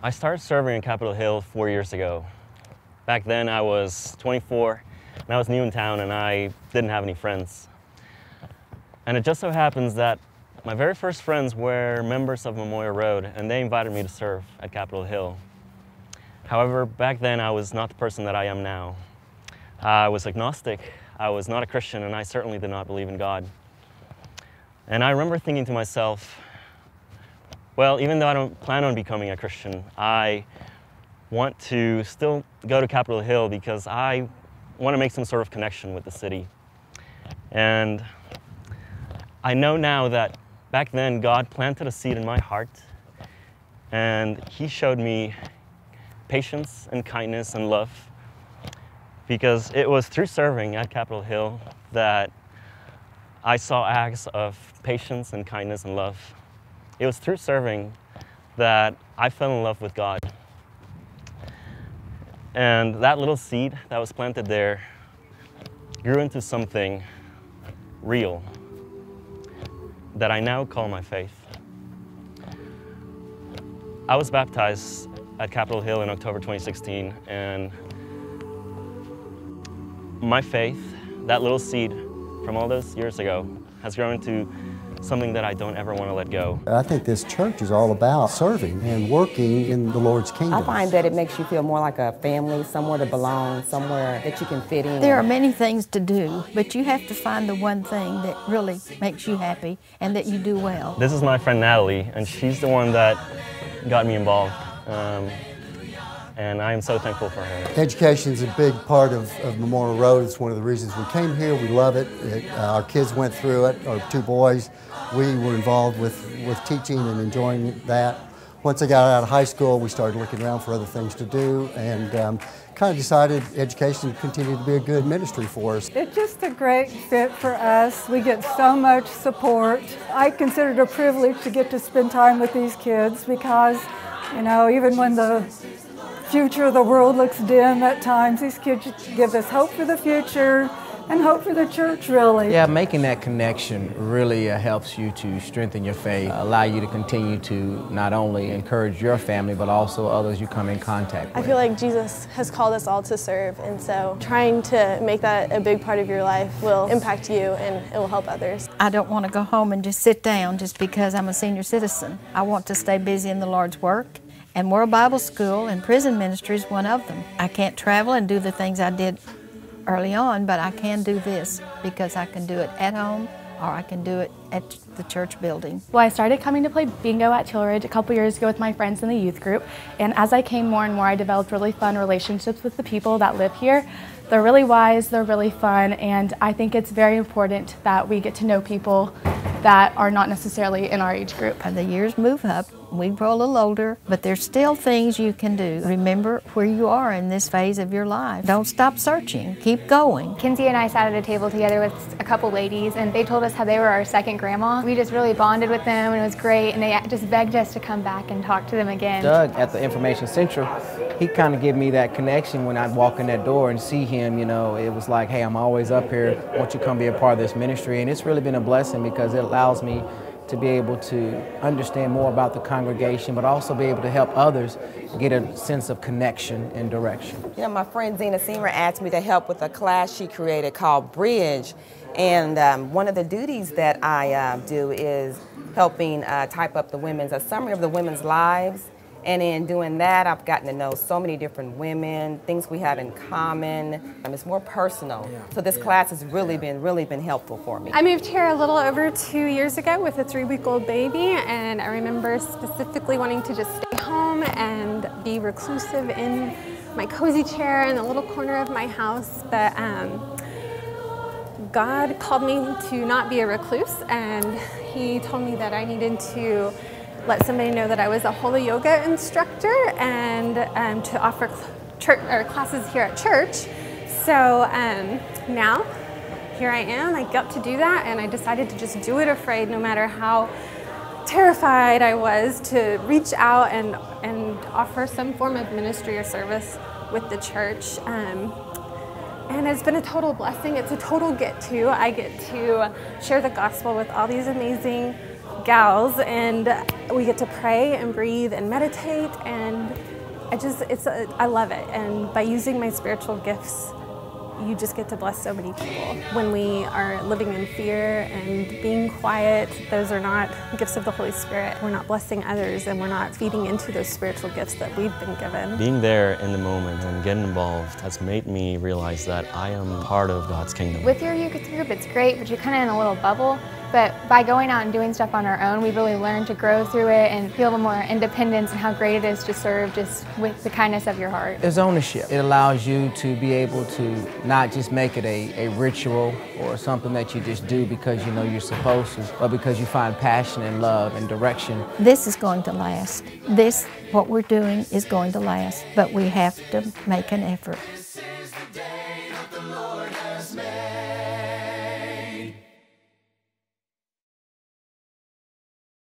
I started serving in Capitol Hill 4 years ago. Back then I was 24 and I was new in town and I didn't have any friends. And it just so happens that my very first friends were members of Memorial Road and they invited me to serve at Capitol Hill. However, back then I was not the person that I am now. I was agnostic, I was not a Christian, and I certainly did not believe in God. And I remember thinking to myself, well, even though I don't plan on becoming a Christian, I want to still go to Capitol Hill because I want to make some sort of connection with the city. And I know now that back then God planted a seed in my heart and He showed me patience and kindness and love, because it was through serving at Capitol Hill that I saw acts of patience and kindness and love. It was through serving that I fell in love with God. And that little seed that was planted there grew into something real that I now call my faith. I was baptized at Capitol Hill in October 2016, and my faith, that little seed from all those years ago, has grown into something that I don't ever want to let go. I think this church is all about serving and working in the Lord's kingdom. I find that it makes you feel more like a family, somewhere to belong, somewhere that you can fit in. There are many things to do, but you have to find the one thing that really makes you happy and that you do well. This is my friend Natalie, and she's the one that got me involved. And I am so thankful for her. Education is a big part of Memorial Road. It's one of the reasons we came here. We love it. Our kids went through it, our two boys. We were involved with teaching and enjoying that. Once I got out of high school, we started looking around for other things to do and kind of decided education continued to be a good ministry for us. It's just a great fit for us. We get so much support. I consider it a privilege to get to spend time with these kids because, you know, even when the future of the world looks dim at times, these kids give us hope for the future and hope for the church, really. Yeah, making that connection really helps you to strengthen your faith, allow you to continue to not only encourage your family, but also others you come in contact with. I feel like Jesus has called us all to serve, and so trying to make that a big part of your life will impact you and it will help others. I don't want to go home and just sit down just because I'm a senior citizen. I want to stay busy in the Lord's work. And World Bible School and prison ministry is one of them. I can't travel and do the things I did early on, but I can do this because I can do it at home or I can do it at the church building. Well, I started coming to play bingo at Tillridge a couple years ago with my friends in the youth group, and as I came more and more, I developed really fun relationships with the people that live here. They're really wise, they're really fun, and I think it's very important that we get to know people that are not necessarily in our age group. The years move up, we grow a little older, but there's still things you can do. Remember where you are in this phase of your life. Don't stop searching, keep going. Kinsey and I sat at a table together with a couple ladies and they told us how they were our second grandma. We just really bonded with them and it was great, and they just begged us to come back and talk to them again. Doug at the Information Central, he kind of gave me that connection when I'd walk in that door and see him, you know, it was like, hey, I'm always up here, won't you come be a part of this ministry? And it's really been a blessing because it allows me to be able to understand more about the congregation, but also be able to help others get a sense of connection and direction. You know, my friend Zena Seymour asked me to help with a class she created called Bridge, and one of the duties that I do is helping type up a summary of the women's lives. And in doing that, I've gotten to know so many different women, things we have in common. It's more personal. So this class has really been helpful for me. I moved here a little over 2 years ago with a 3-week-old baby, and I remember specifically wanting to just stay home and be reclusive in my cozy chair in the little corner of my house. But God called me to not be a recluse, and He told me that I needed to let somebody know that I was a Holy Yoga instructor and to offer classes here at church. So now, here I am, I got to do that, and I decided to just do it afraid, no matter how terrified I was, to reach out and offer some form of ministry or service with the church. And it's been a total blessing. It's a total get to. I get to share the gospel with all these amazing gals, and we get to pray and breathe and meditate, and I love it. And by using my spiritual gifts, you just get to bless so many people. When we are living in fear and being quiet, those are not gifts of the Holy Spirit. We're not blessing others, and we're not feeding into those spiritual gifts that we've been given. Being there in the moment and getting involved has made me realize that I am part of God's kingdom. With your youth group, it's great, but you're kind of in a little bubble. But by going out and doing stuff on our own, we really learn to grow through it and feel more independence and how great it is to serve just with the kindness of your heart. There's ownership. It allows you to be able to not just make it a ritual or something that you just do because you know you're supposed to, but because you find passion and love and direction. This is going to last. What we're doing is going to last, but we have to make an effort.